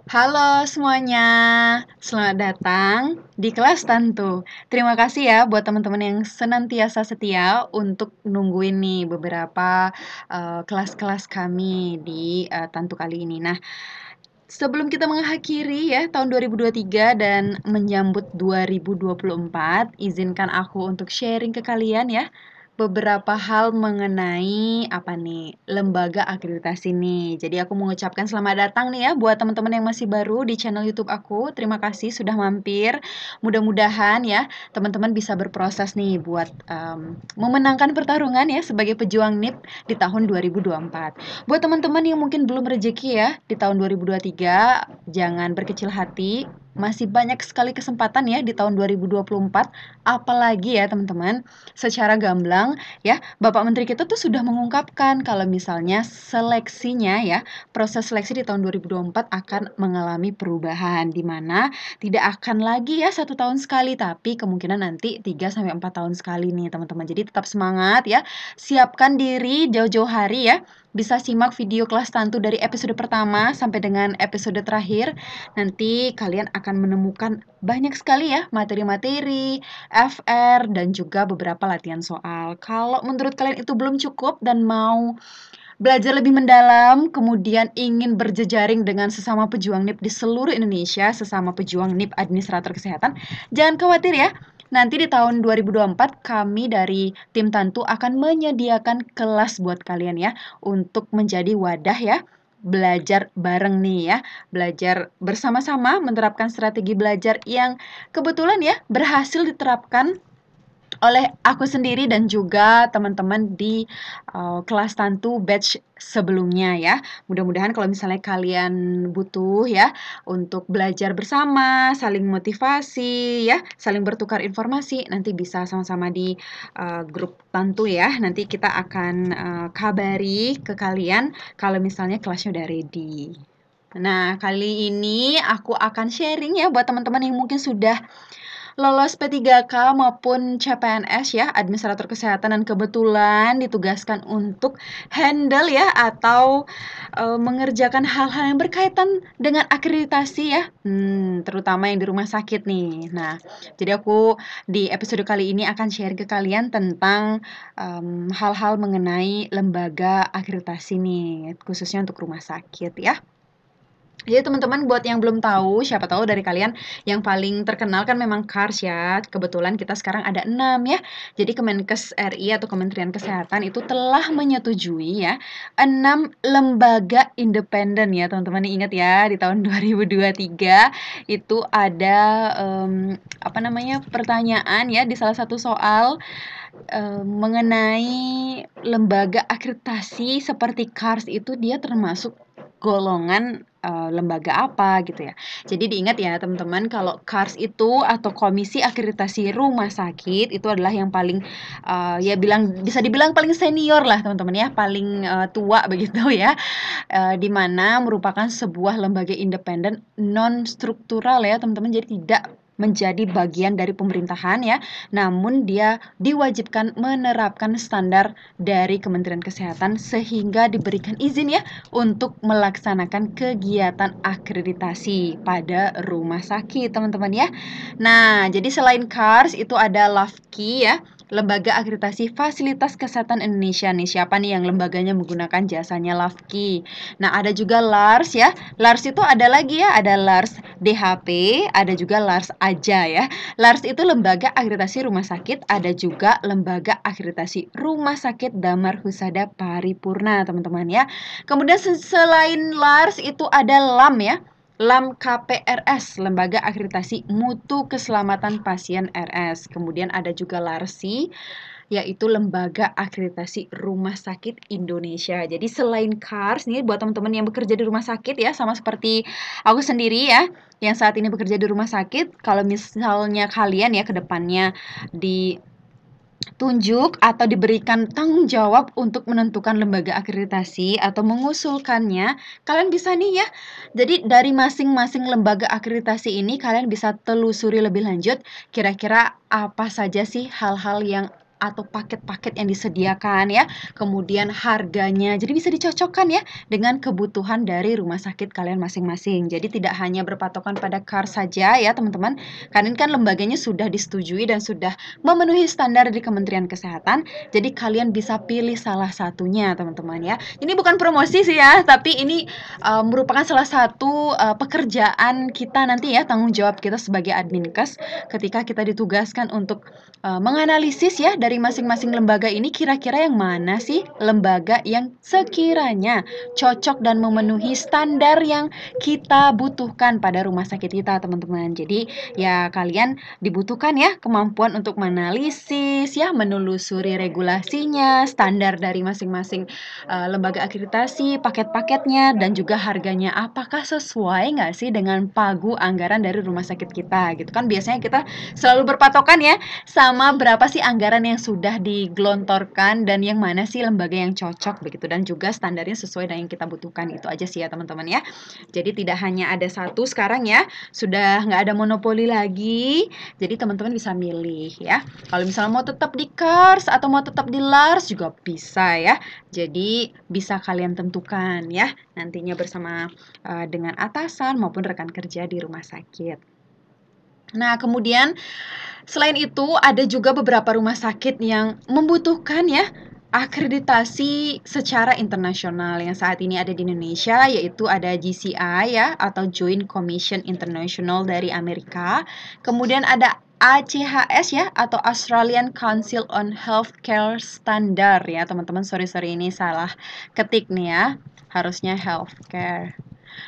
Halo semuanya, selamat datang di kelas Tantu. Terima kasih ya buat teman-teman yang senantiasa setia untuk nungguin nih beberapa kelas-kelas kami di Tantu kali ini. Nah, sebelum kita mengakhiri ya tahun 2023 dan menyambut 2024, izinkan aku untuk sharing ke kalian ya beberapa hal mengenai apa nih, lembaga akreditasi nih. Jadi aku mengucapkan selamat datang nih ya buat teman-teman yang masih baru di channel YouTube aku. Terima kasih sudah mampir. Mudah-mudahan ya teman-teman bisa berproses nih buat memenangkan pertarungan ya sebagai pejuang NIP di tahun 2024. Buat teman-teman yang mungkin belum rezeki ya di tahun 2023, jangan berkecil hati. Masih banyak sekali kesempatan ya di tahun 2024. Apalagi ya teman-teman, secara gamblang ya, Bapak Menteri kita tuh sudah mengungkapkan kalau misalnya seleksinya ya, proses seleksi di tahun 2024 akan mengalami perubahan di mana tidak akan lagi ya 1 tahun sekali, tapi kemungkinan nanti 3 sampai 4 tahun sekali nih teman-teman. Jadi tetap semangat ya. Siapkan diri jauh-jauh hari ya. Bisa simak video kelas Tantu dari episode pertama sampai dengan episode terakhir. Nanti kalian akan menemukan banyak sekali ya materi-materi, FR, dan juga beberapa latihan soal. Kalau menurut kalian itu belum cukup dan mau belajar lebih mendalam, kemudian ingin berjejaring dengan sesama pejuang NIP di seluruh Indonesia, sesama pejuang NIP Administrator Kesehatan, jangan khawatir ya. Nanti di tahun 2024 kami dari tim Tantu akan menyediakan kelas buat kalian ya untuk menjadi wadah ya belajar bareng nih ya, belajar bersama-sama menerapkan strategi belajar yang kebetulan ya berhasil diterapkan oleh aku sendiri dan juga teman-teman di kelas Tantu batch sebelumnya ya. Mudah-mudahan kalau misalnya kalian butuh ya untuk belajar bersama, saling motivasi ya, saling bertukar informasi, nanti bisa sama-sama di grup Tantu ya. Nanti kita akan kabari ke kalian kalau misalnya kelasnya udah ready. Nah, kali ini aku akan sharing ya buat teman-teman yang mungkin sudah lolos P3K maupun CPNS ya, administrator kesehatan dan kebetulan ditugaskan untuk handle ya atau mengerjakan hal-hal yang berkaitan dengan akreditasi ya, terutama yang di rumah sakit nih. Nah, jadi aku di episode kali ini akan share ke kalian tentang hal-hal mengenai lembaga akreditasi nih, khususnya untuk rumah sakit ya. Jadi teman-teman buat yang belum tahu, siapa tahu dari kalian yang paling terkenal kan memang KARS ya. Kebetulan kita sekarang ada 6 ya. Jadi Kemenkes RI atau Kementerian Kesehatan itu telah menyetujui ya 6 lembaga independen ya teman-teman. Ingat ya di tahun 2023 itu ada apa namanya pertanyaan ya di salah satu soal mengenai lembaga akreditasi seperti KARS itu dia termasuk golongan lembaga apa gitu ya. Jadi diingat ya teman-teman kalau KARS itu atau Komisi Akreditasi Rumah Sakit itu adalah yang paling ya bisa dibilang paling senior lah teman-teman ya, paling tua begitu ya. Di mana merupakan sebuah lembaga independen non struktural ya teman-teman. Jadi tidak menjadi bagian dari pemerintahan ya, namun dia diwajibkan menerapkan standar dari Kementerian Kesehatan sehingga diberikan izin ya untuk melaksanakan kegiatan akreditasi pada rumah sakit teman-teman ya. Nah, jadi selain KARS itu ada LAFKI ya, Lembaga Akreditasi Fasilitas Kesehatan Indonesia nih. Siapa nih yang lembaganya menggunakan jasanya LAFKI? Nah, ada juga LARS ya. LARS itu ada lagi ya, ada LARS DHP, ada juga LARS AJA ya. LARS itu Lembaga Akreditasi Rumah Sakit, ada juga Lembaga Akreditasi Rumah Sakit Damar Husada Paripurna, teman-teman ya. Kemudian selain LARS itu ada LAM ya. LAM KPRS, Lembaga Akreditasi Mutu Keselamatan Pasien RS. Kemudian ada juga LARSI, yaitu Lembaga Akreditasi Rumah Sakit Indonesia. Jadi selain KARS nih buat teman-teman yang bekerja di rumah sakit ya, sama seperti aku sendiri ya, yang saat ini bekerja di rumah sakit, kalau misalnya kalian ya ke depannya ditunjuk atau diberikan tanggung jawab untuk menentukan lembaga akreditasi atau mengusulkannya, kalian bisa nih ya. Jadi dari masing-masing lembaga akreditasi ini kalian bisa telusuri lebih lanjut kira-kira apa saja sih hal-hal yang atau paket-paket yang disediakan ya, kemudian harganya. Jadi bisa dicocokkan ya dengan kebutuhan dari rumah sakit kalian masing-masing. Jadi tidak hanya berpatokan pada KAR saja ya teman-teman. Karena ini kan lembaganya sudah disetujui dan sudah memenuhi standar di Kementerian Kesehatan. Jadi kalian bisa pilih salah satunya teman-teman ya. Ini bukan promosi sih ya, tapi ini merupakan salah satu pekerjaan kita nanti ya, tanggung jawab kita sebagai adminkes ketika kita ditugaskan untuk menganalisis ya dari masing-masing lembaga ini kira-kira yang mana sih lembaga yang sekiranya cocok dan memenuhi standar yang kita butuhkan pada rumah sakit kita teman-teman. Jadi ya kalian dibutuhkan ya kemampuan untuk menganalisis ya, menelusuri regulasinya, standar dari masing-masing lembaga akreditasi, paket-paketnya, dan juga harganya. Apakah sesuai nggak sih dengan pagu anggaran dari rumah sakit kita gitu kan. Biasanya kita selalu berpatokan ya sama berapa sih anggaran yang sudah digelontorkan dan yang mana sih lembaga yang cocok begitu, dan juga standarnya sesuai dengan yang kita butuhkan. Itu aja sih ya teman-teman ya. Jadi tidak hanya ada satu sekarang ya, sudah nggak ada monopoli lagi. Jadi teman-teman bisa milih ya. Kalau misalnya mau tetap di KARS atau mau tetap di LARS juga bisa ya. Jadi bisa kalian tentukan ya nantinya bersama dengan atasan maupun rekan kerja di rumah sakit. Nah, kemudian selain itu ada juga beberapa rumah sakit yang membutuhkan ya akreditasi secara internasional yang saat ini ada di Indonesia, yaitu ada JCI ya atau Joint Commission International dari Amerika. Kemudian ada ACHS ya atau Australian Council on Healthcare Standard ya teman-teman. Sorry ini salah ketik nih ya. Harusnya healthcare.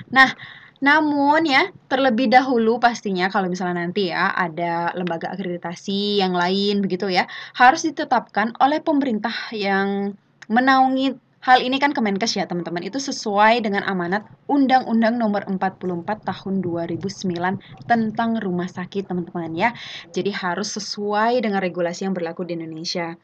Nah, namun ya, terlebih dahulu pastinya kalau misalnya nanti ya ada lembaga akreditasi yang lain begitu ya, harus ditetapkan oleh pemerintah yang menaungi hal ini kan Kemenkes ya teman-teman. Itu sesuai dengan amanat Undang-Undang Nomor 44 Tahun 2009 tentang rumah sakit teman-teman ya. Jadi harus sesuai dengan regulasi yang berlaku di Indonesia.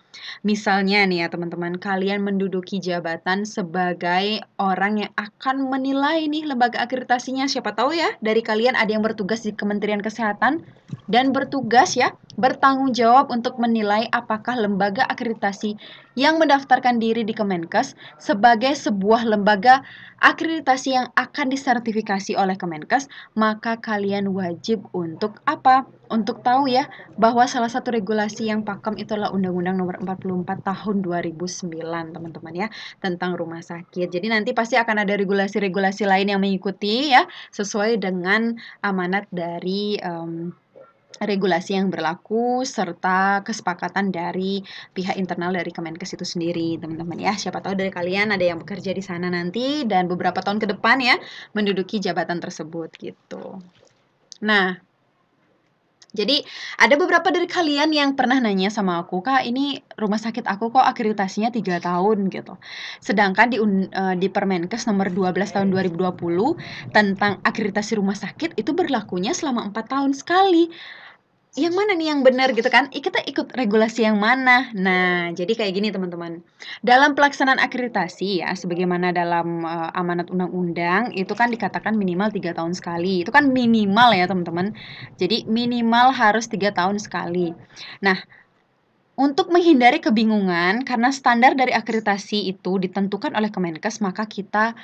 Misalnya nih ya teman-teman, kalian menduduki jabatan sebagai orang yang akan menilai nih lembaga akreditasinya. Siapa tahu ya dari kalian ada yang bertugas di Kementerian Kesehatan dan bertugas ya bertanggung jawab untuk menilai apakah lembaga akreditasi yang mendaftarkan diri di Kemenkes sebagai sebuah lembaga akreditasi yang akan disertifikasi oleh Kemenkes, maka kalian wajib untuk apa? Untuk tahu ya bahwa salah satu regulasi yang pakem itulah Undang-Undang Nomor 44 Tahun 2009 teman-teman ya tentang rumah sakit. Jadi nanti pasti akan ada regulasi-regulasi lain yang mengikuti ya sesuai dengan amanat dari regulasi yang berlaku serta kesepakatan dari pihak internal dari Kemenkes itu sendiri teman-teman ya. Siapa tahu dari kalian ada yang bekerja di sana nanti dan beberapa tahun ke depan ya menduduki jabatan tersebut gitu. Nah, jadi ada beberapa dari kalian yang pernah nanya sama aku, "Kak, ini rumah sakit aku kok akreditasinya 3 tahun," gitu. Sedangkan di Permenkes nomor 12 tahun 2020 tentang akreditasi rumah sakit itu berlakunya selama 4 tahun sekali. Yang mana nih yang benar gitu kan? Kita ikut regulasi yang mana? Nah, jadi kayak gini teman-teman. Dalam pelaksanaan akreditasi ya, sebagaimana dalam amanat undang-undang itu kan dikatakan minimal 3 tahun sekali. Itu kan minimal ya teman-teman. Jadi minimal harus 3 tahun sekali. Nah, untuk menghindari kebingungan, karena standar dari akreditasi itu ditentukan oleh Kemenkes, maka kita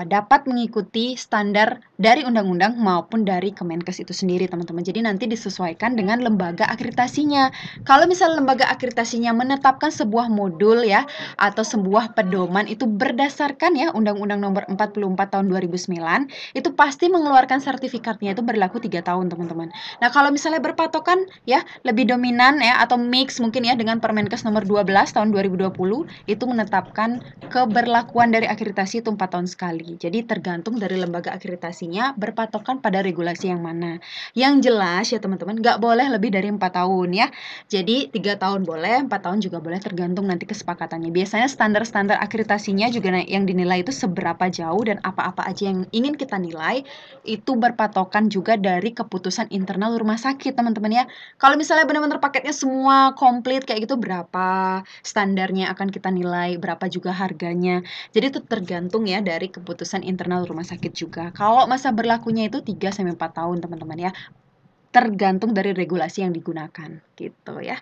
dapat mengikuti standar dari undang-undang maupun dari Kemenkes itu sendiri, teman-teman. Jadi nanti disesuaikan dengan lembaga akreditasinya. Kalau misal lembaga akreditasinya menetapkan sebuah modul ya, atau sebuah pedoman itu berdasarkan ya Undang-Undang Nomor 44 Tahun 2009, itu pasti mengeluarkan sertifikatnya itu berlaku 3 tahun, teman-teman. Nah, kalau misalnya berpatokan ya lebih dominan ya atau mix mungkin ya dengan Permenkes nomor 12 tahun 2020 itu menetapkan keberlakuan dari akreditasi itu 4 tahun sekali. Jadi tergantung dari lembaga akreditasinya berpatokan pada regulasi yang mana. Yang jelas ya teman-teman, nggak boleh lebih dari 4 tahun ya. Jadi 3 tahun boleh, 4 tahun juga boleh tergantung nanti kesepakatannya. Biasanya standar-standar akreditasinya juga yang dinilai itu seberapa jauh dan apa-apa aja yang ingin kita nilai itu berpatokan juga dari keputusan internal rumah sakit teman-teman ya. Kalau misalnya benar-benar paketnya semua komplit kayak gitu berapa standarnya akan kita nilai, berapa juga harganya. Jadi itu tergantung ya dari keputusan internal rumah sakit juga. Kalau masa berlakunya itu 3 sampai 4 tahun teman-teman ya. Tergantung dari regulasi yang digunakan gitu ya.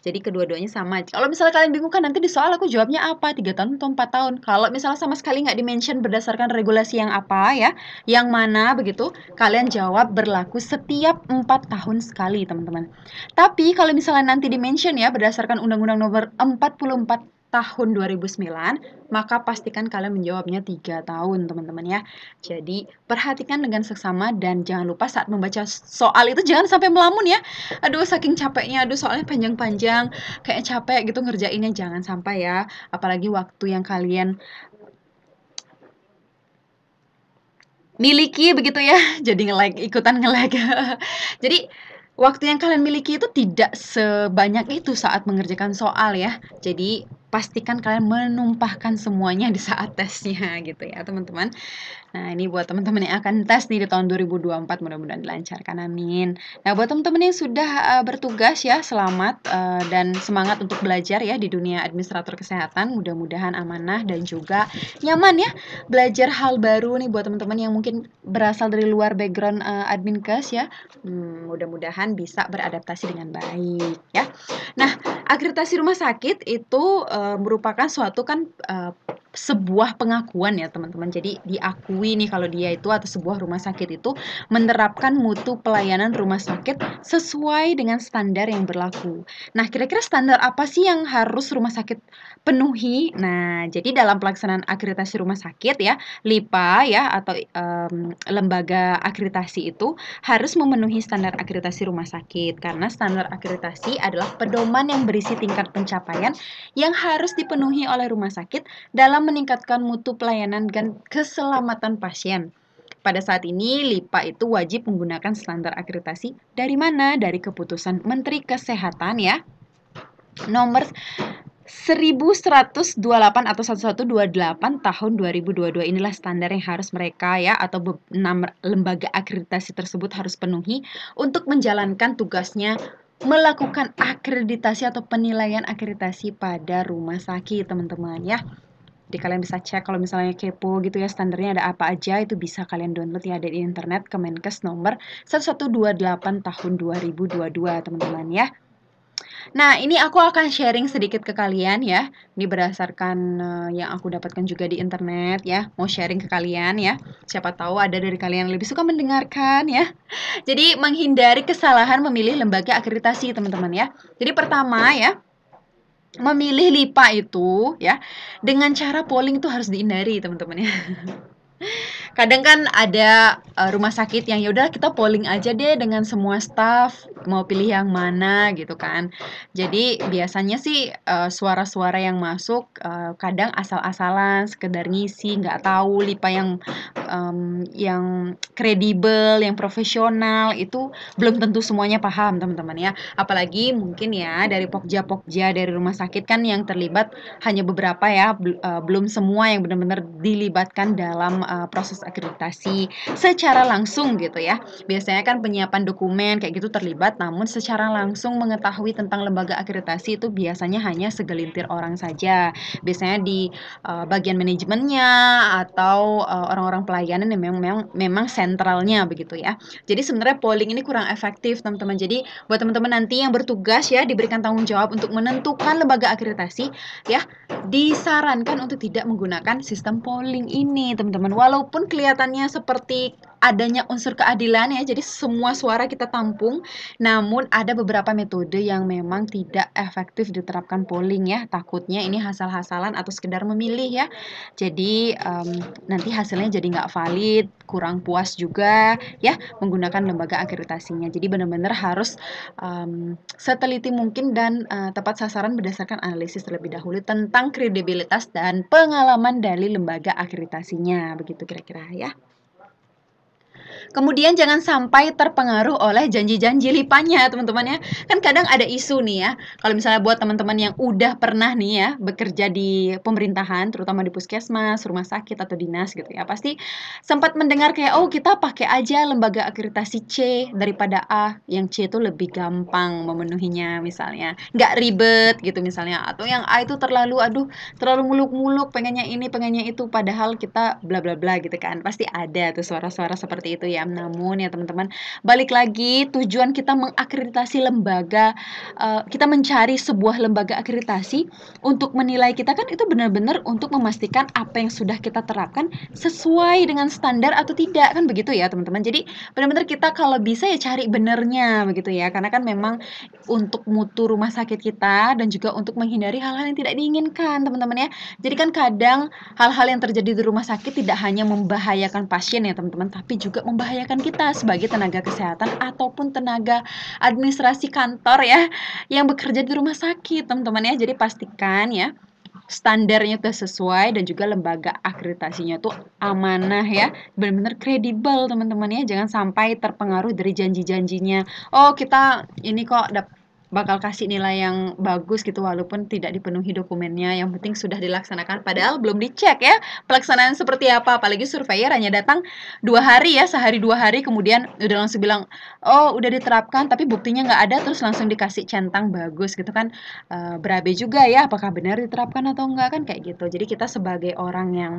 Jadi kedua-duanya sama. Kalau misalnya kalian bingung kan nanti di soal aku jawabnya apa, 3 tahun atau 4 tahun. Kalau misalnya sama sekali nggak di-mention berdasarkan regulasi yang apa ya, yang mana begitu, kalian jawab berlaku setiap 4 tahun sekali, teman-teman. Tapi kalau misalnya nanti di-mention ya berdasarkan Undang-Undang Nomor 44 tahun 2009, maka pastikan kalian menjawabnya 3 tahun, teman-teman ya. Jadi, perhatikan dengan seksama dan jangan lupa saat membaca soal itu jangan sampai melamun ya. Aduh, saking capeknya, aduh soalnya panjang-panjang, kayak capek gitu ngerjainnya, jangan sampai ya. Apalagi waktu yang kalian miliki begitu ya, jadi nge-lag, ikutan nge-lag. Jadi, waktu yang kalian miliki itu tidak sebanyak itu saat mengerjakan soal ya. Jadi, pastikan kalian menumpahkan semuanya di saat tesnya gitu ya, teman-teman. Nah, ini buat teman-teman yang akan tes nih di tahun 2024, mudah-mudahan dilancarkan, amin. Nah, buat teman-teman yang sudah bertugas ya, selamat dan semangat untuk belajar ya di dunia administrator kesehatan. Mudah-mudahan amanah dan juga nyaman ya belajar hal baru nih buat teman-teman yang mungkin berasal dari luar background adminkes ya. Mudah-mudahan bisa beradaptasi dengan baik ya. Nah, akreditasi rumah sakit itu merupakan suatu kan sebuah pengakuan ya teman-teman. Jadi diakui nih kalau dia itu atau sebuah rumah sakit itu menerapkan mutu pelayanan rumah sakit sesuai dengan standar yang berlaku. Nah, kira-kira standar apa sih yang harus rumah sakit penuhi? Nah, jadi dalam pelaksanaan akreditasi rumah sakit ya, LIPA ya atau lembaga akreditasi itu harus memenuhi standar akreditasi rumah sakit karena standar akreditasi adalah pedoman yang berisi tingkat pencapaian yang harus dipenuhi oleh rumah sakit dalam meningkatkan mutu pelayanan dan keselamatan pasien. Pada saat ini, LIPA itu wajib menggunakan standar akreditasi dari mana? Dari keputusan Menteri Kesehatan ya, nomor 1128 atau 1128 tahun 2022. Inilah standar yang harus mereka ya atau 6 lembaga akreditasi tersebut harus penuhi untuk menjalankan tugasnya melakukan akreditasi atau penilaian akreditasi pada rumah sakit, teman-teman ya. Jadi kalian bisa cek kalau misalnya kepo gitu ya standarnya ada apa aja, itu bisa kalian download ya dari internet Kemenkes nomor 1128 tahun 2022, teman-teman ya. Nah, ini aku akan sharing sedikit ke kalian ya. Ini berdasarkan yang aku dapatkan juga di internet ya. Mau sharing ke kalian ya. Siapa tahu ada dari kalian yang lebih suka mendengarkan ya. Jadi menghindari kesalahan memilih lembaga akreditasi, teman-teman ya. Jadi pertama ya, memilih LIPA itu ya dengan cara polling itu harus dihindari, teman-teman ya. Kadang kan ada rumah sakit yang ya udah kita polling aja deh dengan semua staff, mau pilih yang mana gitu kan. Jadi biasanya sih suara-suara yang masuk kadang asal-asalan, sekedar ngisi, nggak tahu LIPA yang kredibel, yang profesional itu belum tentu semuanya paham, teman-teman ya. Apalagi mungkin ya dari pokja-pokja dari rumah sakit kan yang terlibat hanya beberapa ya, belum semua yang benar-benar dilibatkan dalam proses akreditasi secara langsung gitu ya. Biasanya kan penyiapan dokumen kayak gitu terlibat, namun secara langsung mengetahui tentang lembaga akreditasi itu biasanya hanya segelintir orang saja. Biasanya di bagian manajemennya atau orang-orang pelayanan yang memang sentralnya begitu ya. Jadi sebenarnya polling ini kurang efektif, teman-teman. Jadi buat teman-teman nanti yang bertugas ya diberikan tanggung jawab untuk menentukan lembaga akreditasi ya, disarankan untuk tidak menggunakan sistem polling ini, teman-teman. Walaupun kelihatannya seperti adanya unsur keadilan ya, jadi semua suara kita tampung, namun ada beberapa metode yang memang tidak efektif diterapkan polling ya. Takutnya ini hasal-hasalan atau sekedar memilih ya. Jadi nanti hasilnya jadi nggak valid, kurang puas juga ya menggunakan lembaga akreditasinya. Jadi benar-benar harus seteliti mungkin dan tepat sasaran berdasarkan analisis terlebih dahulu tentang kredibilitas dan pengalaman dari lembaga akreditasinya. Begitu kira-kira ya. Kemudian jangan sampai terpengaruh oleh janji-janji LIPA-nya, teman-teman ya. Kan kadang ada isu nih ya, kalau misalnya buat teman-teman yang udah pernah nih ya bekerja di pemerintahan, terutama di puskesmas, rumah sakit atau dinas gitu ya, pasti sempat mendengar kayak, oh kita pakai aja lembaga akreditasi C daripada A, yang C itu lebih gampang memenuhinya misalnya, nggak ribet gitu misalnya, atau yang A itu terlalu muluk-muluk, pengennya ini, pengennya itu, padahal kita bla bla bla gitu kan, pasti ada tuh suara-suara seperti itu gitu ya. Namun ya teman-teman, balik lagi tujuan kita mengakreditasi lembaga, kita mencari sebuah lembaga akreditasi untuk menilai kita kan itu benar-benar untuk memastikan apa yang sudah kita terapkan sesuai dengan standar atau tidak, kan begitu ya teman-teman. Jadi benar-benar kita kalau bisa ya cari benernya begitu ya, karena kan memang untuk mutu rumah sakit kita dan juga untuk menghindari hal-hal yang tidak diinginkan teman-teman ya. Jadi kan kadang hal-hal yang terjadi di rumah sakit tidak hanya membahayakan pasien ya teman-teman, tapi juga membahayakan kita sebagai tenaga kesehatan ataupun tenaga administrasi kantor ya, yang bekerja di rumah sakit teman-teman ya. Jadi pastikan ya standarnya itu sesuai dan juga lembaga akreditasinya tuh amanah ya, benar-benar kredibel teman-teman ya. Jangan sampai terpengaruh dari janji-janjinya. Oh, kita ini kok bakal kasih nilai yang bagus gitu walaupun tidak dipenuhi dokumennya. Yang penting sudah dilaksanakan padahal belum dicek ya pelaksanaan seperti apa. Apalagi surveyor hanya datang 2 hari ya, sehari 2 hari kemudian udah langsung bilang, oh udah diterapkan tapi buktinya nggak ada, terus langsung dikasih centang bagus gitu kan. Berabe juga ya apakah benar diterapkan atau enggak kan kayak gitu. Jadi kita sebagai orang yang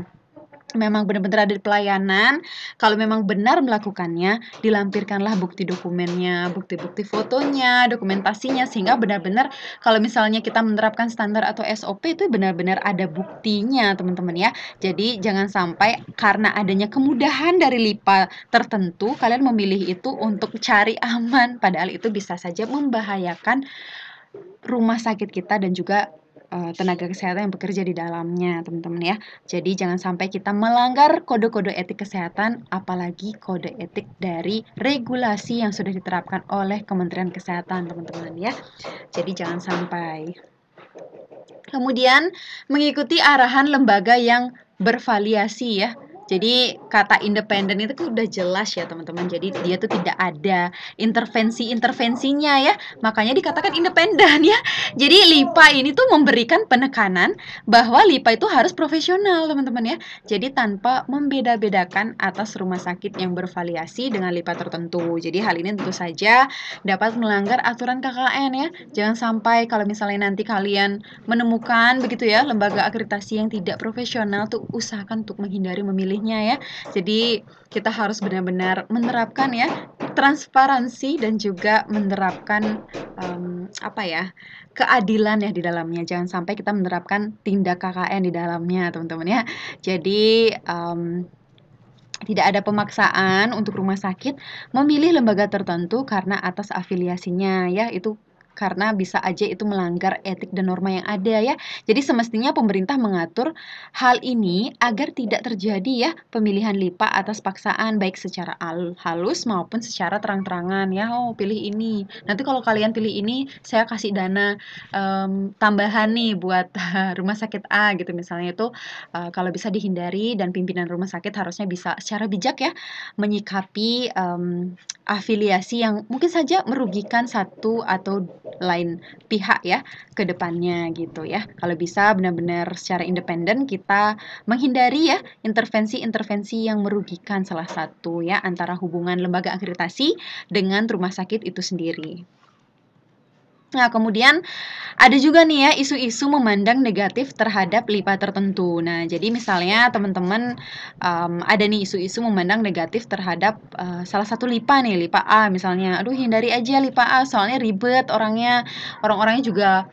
memang benar-benar ada di pelayanan, kalau memang benar melakukannya, dilampirkanlah bukti dokumennya, bukti-bukti fotonya, dokumentasinya, sehingga benar-benar kalau misalnya kita menerapkan standar atau SOP itu benar-benar ada buktinya teman-teman ya. Jadi jangan sampai karena adanya kemudahan dari LIPA tertentu, kalian memilih itu untuk cari aman, padahal itu bisa saja membahayakan rumah sakit kita dan juga tenaga kesehatan yang bekerja di dalamnya, teman-teman ya. Jadi jangan sampai kita melanggar kode-kode etik kesehatan, apalagi kode etik dari regulasi yang sudah diterapkan oleh Kementerian Kesehatan, teman-teman ya. Jadi jangan sampai. Kemudian mengikuti arahan lembaga yang bervariasi ya. Jadi kata independen itu udah jelas ya teman-teman. Jadi dia tuh tidak ada intervensi-intervensinya ya. Makanya dikatakan independen ya. Jadi LIPA ini tuh memberikan penekanan bahwa LIPA itu harus profesional teman-teman ya. Jadi tanpa membeda-bedakan atas rumah sakit yang bervariasi dengan LIPA tertentu. Jadi hal ini tentu saja dapat melanggar aturan KKN ya. Jangan sampai kalau misalnya nanti kalian menemukan begitu ya lembaga akreditasi yang tidak profesional tuh usahakan untuk menghindari memilihnya ya. Jadi kita harus benar-benar menerapkan ya transparansi dan juga menerapkan apa ya keadilan ya di dalamnya. Jangan sampai kita menerapkan tindak KKN di dalamnya teman-teman ya. Jadi tidak ada pemaksaan untuk rumah sakit memilih lembaga tertentu karena atas afiliasinya ya, itu karena bisa aja itu melanggar etik dan norma yang ada ya. Jadi semestinya pemerintah mengatur hal ini agar tidak terjadi ya pemilihan LIPA atas paksaan baik secara halus maupun secara terang-terangan ya. Oh, pilih ini. Nanti kalau kalian pilih ini saya kasih dana tambahan nih buat rumah sakit A gitu misalnya. Itu kalau bisa dihindari dan pimpinan rumah sakit harusnya bisa secara bijak ya menyikapi afiliasi yang mungkin saja merugikan satu atau lain pihak ya ke depannya gitu ya. Kalau bisa benar-benar secara independen kita menghindari ya intervensi-intervensi yang merugikan salah satu ya antara hubungan lembaga akreditasi dengan rumah sakit itu sendiri. Nah, kemudian ada juga nih ya isu-isu memandang negatif terhadap LIPA tertentu. Nah, jadi misalnya teman-teman ada nih isu-isu memandang negatif terhadap salah satu LIPA nih, LIPA A misalnya. Aduh, hindari aja LIPA A, soalnya ribet orang-orangnya juga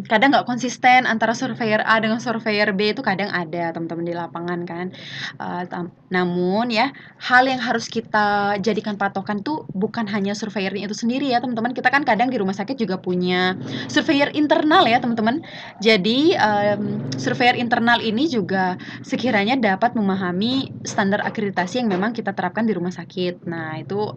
kadang nggak konsisten antara surveyor A dengan surveyor B itu kadang ada teman-teman di lapangan kan. Namun ya hal yang harus kita jadikan patokan tuh bukan hanya surveyornya itu sendiri ya teman-teman. Kita kan kadang di rumah sakit juga punya surveyor internal ya teman-teman. Jadi surveyor internal ini juga sekiranya dapat memahami standar akreditasi yang memang kita terapkan di rumah sakit. Nah itu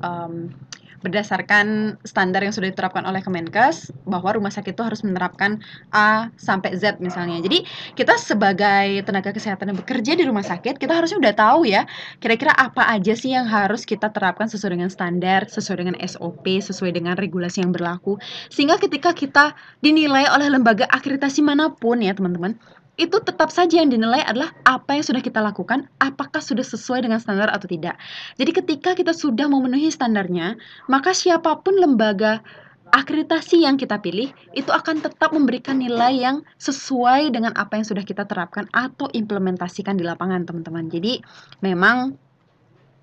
berdasarkan standar yang sudah diterapkan oleh Kemenkes bahwa rumah sakit itu harus menerapkan A sampai Z misalnya. Jadi kita sebagai tenaga kesehatan yang bekerja di rumah sakit, kita harusnya udah tahu ya kira-kira apa aja sih yang harus kita terapkan sesuai dengan standar, sesuai dengan SOP, sesuai dengan regulasi yang berlaku. Sehingga ketika kita dinilai oleh lembaga akreditasi manapun ya teman-teman, itu tetap saja yang dinilai adalah apa yang sudah kita lakukan, apakah sudah sesuai dengan standar atau tidak. Jadi ketika kita sudah memenuhi standarnya, maka siapapun lembaga akreditasi yang kita pilih, itu akan tetap memberikan nilai yang sesuai dengan apa yang sudah kita terapkan atau implementasikan di lapangan, teman-teman. Jadi memang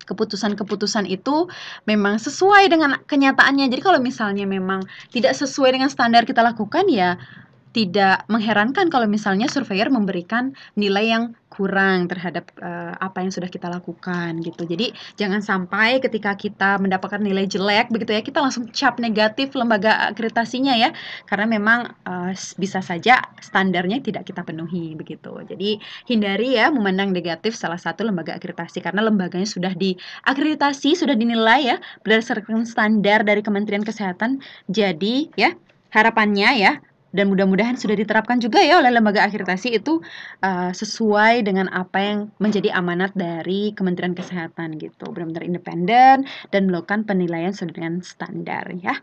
keputusan-keputusan itu memang sesuai dengan kenyataannya. Jadi kalau misalnya memang tidak sesuai dengan standar kita lakukan, ya tidak mengherankan kalau misalnya surveyor memberikan nilai yang kurang terhadap, apa yang sudah kita lakukan gitu. Jadi jangan sampai ketika kita mendapatkan nilai jelek begitu ya, kita langsung cap negatif lembaga akreditasinya ya, karena memang, bisa saja standarnya tidak kita penuhi begitu. Jadi hindari ya memandang negatif salah satu lembaga akreditasi, karena lembaganya sudah diakreditasi, sudah dinilai ya berdasarkan standar dari Kementerian Kesehatan. Jadi ya harapannya ya, dan mudah-mudahan sudah diterapkan juga ya oleh lembaga akreditasi itu, sesuai dengan apa yang menjadi amanat dari Kementerian Kesehatan gitu, benar-benar independen dan melakukan penilaian sesuai dengan standar ya.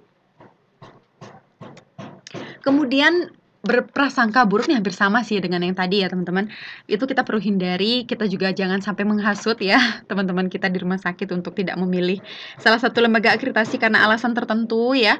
Kemudian berprasangka buruk nih hampir sama sih dengan yang tadi ya teman-teman. Itu kita perlu hindari, kita juga jangan sampai menghasut ya teman-teman kita di rumah sakit untuk tidak memilih salah satu lembaga akreditasi karena alasan tertentu ya.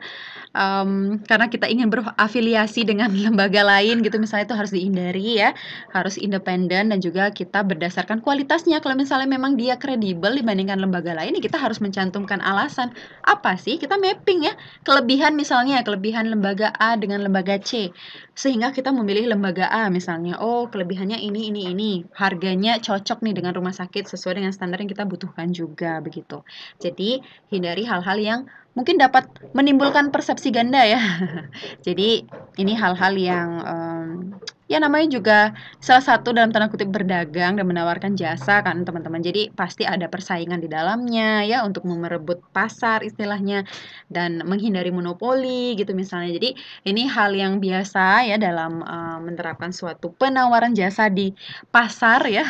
Karena kita ingin berafiliasi dengan lembaga lain gitu misalnya, itu harus dihindari ya. Harus independen dan juga kita berdasarkan kualitasnya. Kalau misalnya memang dia kredibel dibandingkan lembaga lain, ya kita harus mencantumkan alasan. Apa sih? Kita mapping ya, kelebihan misalnya, kelebihan lembaga A dengan lembaga C. Sehingga kita memilih lembaga A misalnya, oh kelebihannya ini, harganya cocok nih dengan rumah sakit sesuai dengan standar yang kita butuhkan juga begitu. Jadi hindari hal-hal yang mungkin dapat menimbulkan persepsi ganda ya. Jadi ini hal-hal yang, ya namanya juga salah satu dalam tanda kutip berdagang dan menawarkan jasa kan teman-teman. Jadi pasti ada persaingan di dalamnya ya untuk merebut pasar istilahnya dan menghindari monopoli gitu misalnya. Jadi ini hal yang biasa ya dalam, menerapkan suatu penawaran jasa di pasar ya.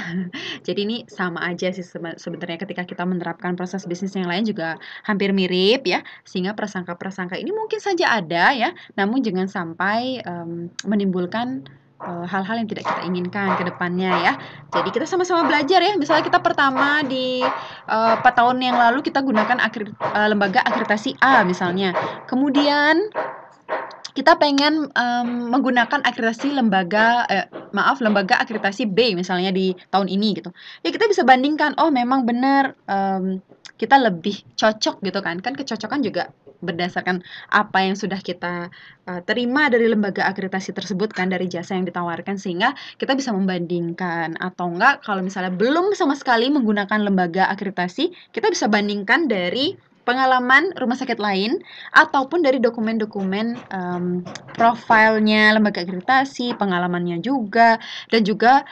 Jadi ini sama aja sih sebenarnya ketika kita menerapkan proses bisnis yang lain juga hampir mirip ya, sehingga prasangka-prasangka ini mungkin saja ada ya, namun jangan sampai, menimbulkan, hal-hal yang tidak kita inginkan ke depannya ya. Jadi kita sama-sama belajar ya, misalnya kita pertama di, 4 tahun yang lalu kita gunakan lembaga akreditasi A misalnya, kemudian kita pengen, menggunakan akreditasi lembaga akreditasi B misalnya di tahun ini gitu. Ya kita bisa bandingkan, oh memang benar, kita lebih cocok gitu kan. Kan kecocokan juga berdasarkan apa yang sudah kita, terima dari lembaga akreditasi tersebut kan, dari jasa yang ditawarkan sehingga kita bisa membandingkan. Atau enggak kalau misalnya belum sama sekali menggunakan lembaga akreditasi, kita bisa bandingkan dari pengalaman rumah sakit lain ataupun dari dokumen-dokumen, profilnya lembaga akreditasi, pengalamannya juga, dan juga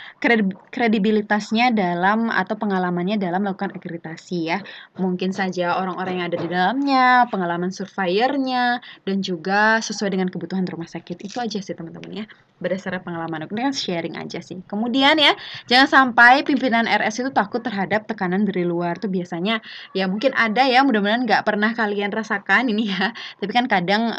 kredibilitasnya dalam atau pengalamannya dalam melakukan akreditasi ya. Mungkin saja orang-orang yang ada di dalamnya, pengalaman surveyornya, dan juga sesuai dengan kebutuhan rumah sakit. Itu aja sih teman-teman ya, berdasarkan pengalaman aku, ini kan sharing aja sih. Kemudian ya, jangan sampai pimpinan RS itu takut terhadap tekanan dari luar. Tuh biasanya ya mungkin ada ya, mudah-mudahan nggak pernah kalian rasakan ini ya, tapi kan kadang,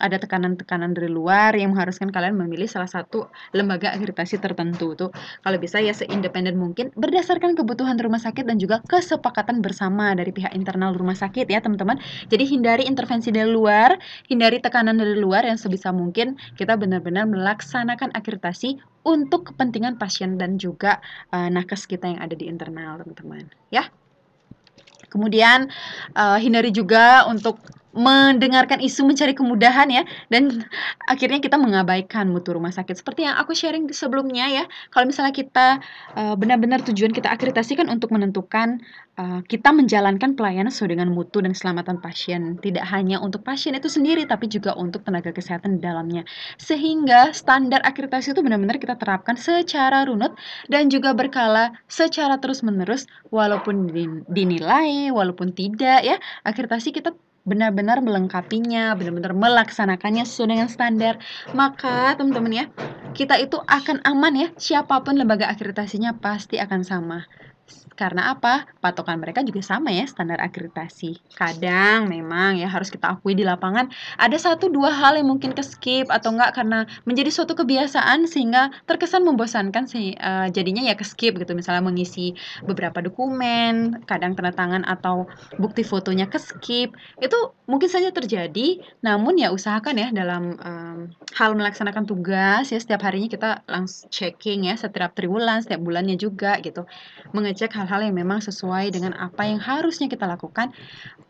ada tekanan-tekanan dari luar yang mengharuskan kalian memilih salah satu lembaga akreditasi tertentu tuh. Kalau bisa ya seindependen mungkin berdasarkan kebutuhan rumah sakit dan juga kesepakatan bersama dari pihak internal rumah sakit ya teman-teman. Jadi hindari intervensi dari luar, hindari tekanan dari luar, yang sebisa mungkin kita benar-benar melaksanakan akreditasi untuk kepentingan pasien dan juga, nakes kita yang ada di internal teman-teman, ya. Kemudian, hindari juga untuk mendengarkan isu mencari kemudahan ya, dan akhirnya kita mengabaikan mutu rumah sakit. Seperti yang aku sharing sebelumnya ya, kalau misalnya kita, benar-benar tujuan kita akreditasi kan untuk menentukan, kita menjalankan pelayanan sesuai dengan mutu dan keselamatan pasien. Tidak hanya untuk pasien itu sendiri, tapi juga untuk tenaga kesehatan di dalamnya. Sehingga standar akreditasi itu benar-benar kita terapkan secara runut dan juga berkala secara terus-menerus, walaupun dinilai, walaupun tidak ya, akreditasi kita benar-benar melengkapinya, benar-benar melaksanakannya sesuai dengan standar. Maka teman-teman ya, kita itu akan aman ya, siapapun lembaga akreditasinya pasti akan sama. Karena apa? Patokan mereka juga sama ya, standar akreditasi. Kadang memang ya harus kita akui di lapangan ada 1-2 hal yang mungkin ke-skip atau enggak karena menjadi suatu kebiasaan sehingga terkesan membosankan jadinya ya ke-skip gitu. Misalnya mengisi beberapa dokumen, kadang tanda tangan atau bukti fotonya ke-skip. Itu mungkin saja terjadi, namun ya usahakan ya dalam, hal melaksanakan tugas ya setiap harinya kita langsung checking ya setiap triwulan, setiap bulannya juga gitu. Mengecek hal-hal hal-hal yang memang sesuai dengan apa yang harusnya kita lakukan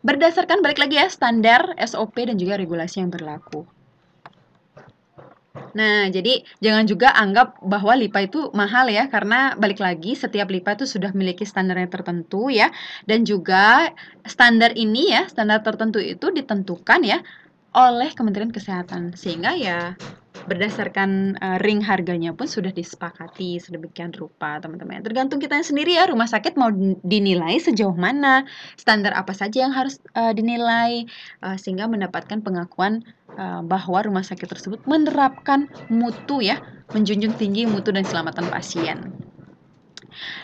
berdasarkan balik lagi ya standar, SOP dan juga regulasi yang berlaku. Nah, jadi jangan juga anggap bahwa LIPA itu mahal ya, karena balik lagi setiap LIPA itu sudah memiliki standarnya tertentu ya, dan juga standar ini ya, standar tertentu itu ditentukan ya oleh Kementerian Kesehatan, sehingga ya berdasarkan ring harganya pun sudah disepakati sedemikian rupa teman-teman. Tergantung kitanya sendiri ya, rumah sakit mau dinilai sejauh mana, standar apa saja yang harus dinilai, sehingga mendapatkan pengakuan bahwa rumah sakit tersebut menerapkan mutu ya, menjunjung tinggi mutu dan keselamatan pasien.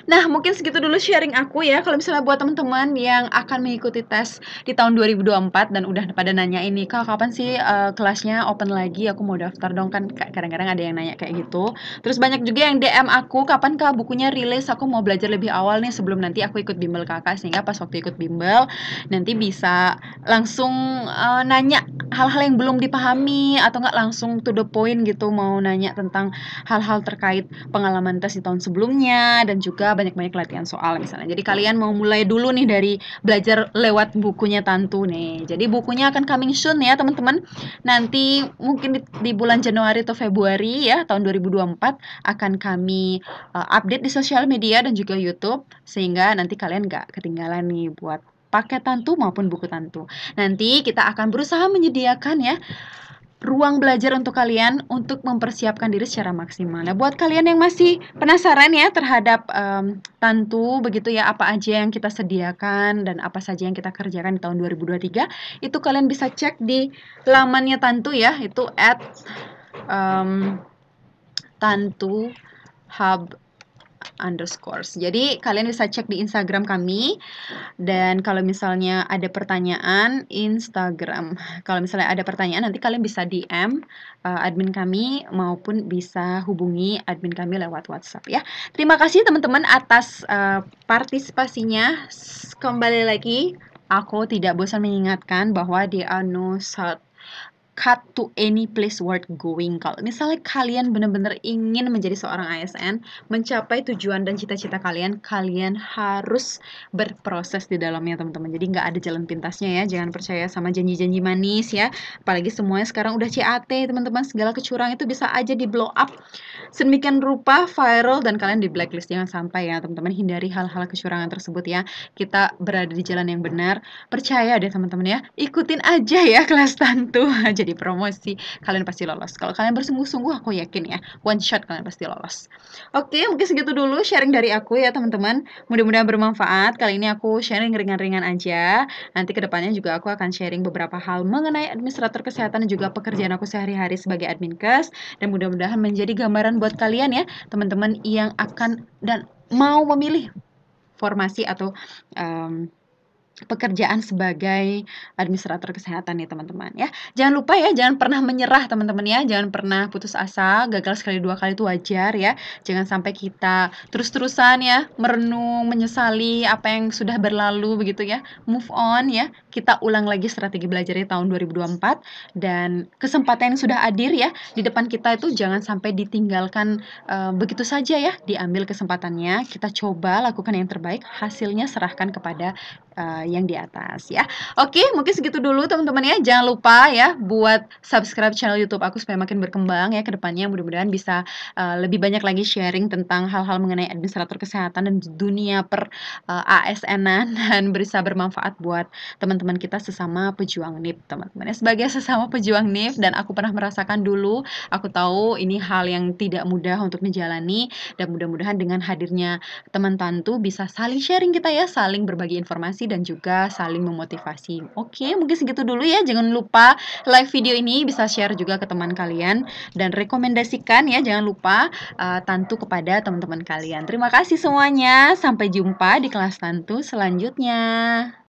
Nah, mungkin segitu dulu sharing aku ya. Kalau misalnya buat teman-teman yang akan mengikuti tes di tahun 2024 dan udah pada nanya ini, "Kak, kapan sih kelasnya open lagi? Aku mau daftar dong." Kan kadang-kadang ada yang nanya kayak gitu. Terus banyak juga yang DM aku, "Kapan Kak bukunya rilis? Aku mau belajar lebih awal nih sebelum nanti aku ikut bimbel Kakak." Sehingga pas waktu ikut bimbel nanti bisa langsung nanya hal-hal yang belum dipahami atau enggak langsung to the point gitu, mau nanya tentang hal-hal terkait pengalaman tes di tahun sebelumnya dan juga banyak-banyak latihan soal misalnya. Jadi kalian mau mulai dulu nih dari belajar lewat bukunya Tantu nih. Jadi bukunya akan coming soon ya teman-teman. Nanti mungkin di bulan Januari atau Februari ya tahun 2024 akan kami update di sosial media dan juga YouTube, sehingga nanti kalian nggak ketinggalan nih buat paket Tantu maupun buku Tantu. Nanti kita akan berusaha menyediakan ya ruang belajar untuk kalian untuk mempersiapkan diri secara maksimal. Nah, buat kalian yang masih penasaran ya terhadap Tantu begitu ya, apa aja yang kita sediakan dan apa saja yang kita kerjakan di tahun 2023, itu kalian bisa cek di lamannya Tantu ya, itu @Tantu Hub _ Jadi kalian bisa cek di Instagram kami, dan kalau misalnya ada pertanyaan Instagram. Kalau misalnya ada pertanyaan nanti kalian bisa DM admin kami maupun bisa hubungi admin kami lewat WhatsApp ya. Terima kasih teman-teman atas partisipasinya. Kembali lagi, aku tidak bosan mengingatkan bahwa there are no cut to any place worth going. Kalau misalnya kalian benar-benar ingin menjadi seorang ASN, mencapai tujuan dan cita-cita kalian, kalian harus berproses di dalamnya teman-teman. Jadi nggak ada jalan pintasnya ya, jangan percaya sama janji-janji manis ya. Apalagi semuanya sekarang udah CAT teman-teman, segala kecurangan itu bisa aja di blow up sedemikian rupa, viral, dan kalian di blacklist. Jangan sampai ya teman-teman, hindari hal-hal kecurangan tersebut ya. Kita berada di jalan yang benar, percaya deh teman-teman ya, ikutin aja ya kelas Tantu. Jadi promosi, kalian pasti lolos. Kalau kalian bersungguh-sungguh, aku yakin ya, one shot kalian pasti lolos. Oke, mungkin segitu dulu sharing dari aku ya teman-teman. Mudah-mudahan bermanfaat. Kali ini aku sharing ringan-ringan aja. Nanti kedepannya juga aku akan sharing beberapa hal mengenai administrator kesehatan dan juga pekerjaan aku sehari-hari sebagai admin kes. Dan mudah-mudahan menjadi gambaran buat kalian ya, teman-teman yang akan dan mau memilih formasi atau pekerjaan sebagai administrator kesehatan nih teman-teman ya. Jangan lupa ya, jangan pernah menyerah teman-teman ya, jangan pernah putus asa. Gagal sekali dua kali itu wajar ya. Jangan sampai kita terus-terusan ya merenung, menyesali apa yang sudah berlalu begitu ya. Move on ya. Kita ulang lagi strategi belajarnya tahun 2024, dan kesempatan yang sudah hadir ya di depan kita itu jangan sampai ditinggalkan begitu saja ya. Diambil kesempatannya, kita coba lakukan yang terbaik, hasilnya serahkan kepada yang di atas ya. Oke, mungkin segitu dulu teman-teman ya. Jangan lupa ya buat subscribe channel YouTube aku supaya makin berkembang ya ke depannya. Mudah-mudahan bisa lebih banyak lagi sharing tentang hal-hal mengenai administrator kesehatan dan dunia per ASN-an, dan bisa bermanfaat buat teman-teman kita sesama pejuang NIP teman-teman ya. Sebagai sesama pejuang NIP, dan aku pernah merasakan dulu, aku tahu ini hal yang tidak mudah untuk dijalani, dan mudah-mudahan dengan hadirnya teman Tantu bisa saling sharing kita ya, saling berbagi informasi dan juga saling memotivasi. Oke, mungkin segitu dulu ya. Jangan lupa like video ini, bisa share juga ke teman kalian, dan rekomendasikan ya, jangan lupa Tantu kepada teman-teman kalian. Terima kasih semuanya. Sampai jumpa di kelas Tantu selanjutnya.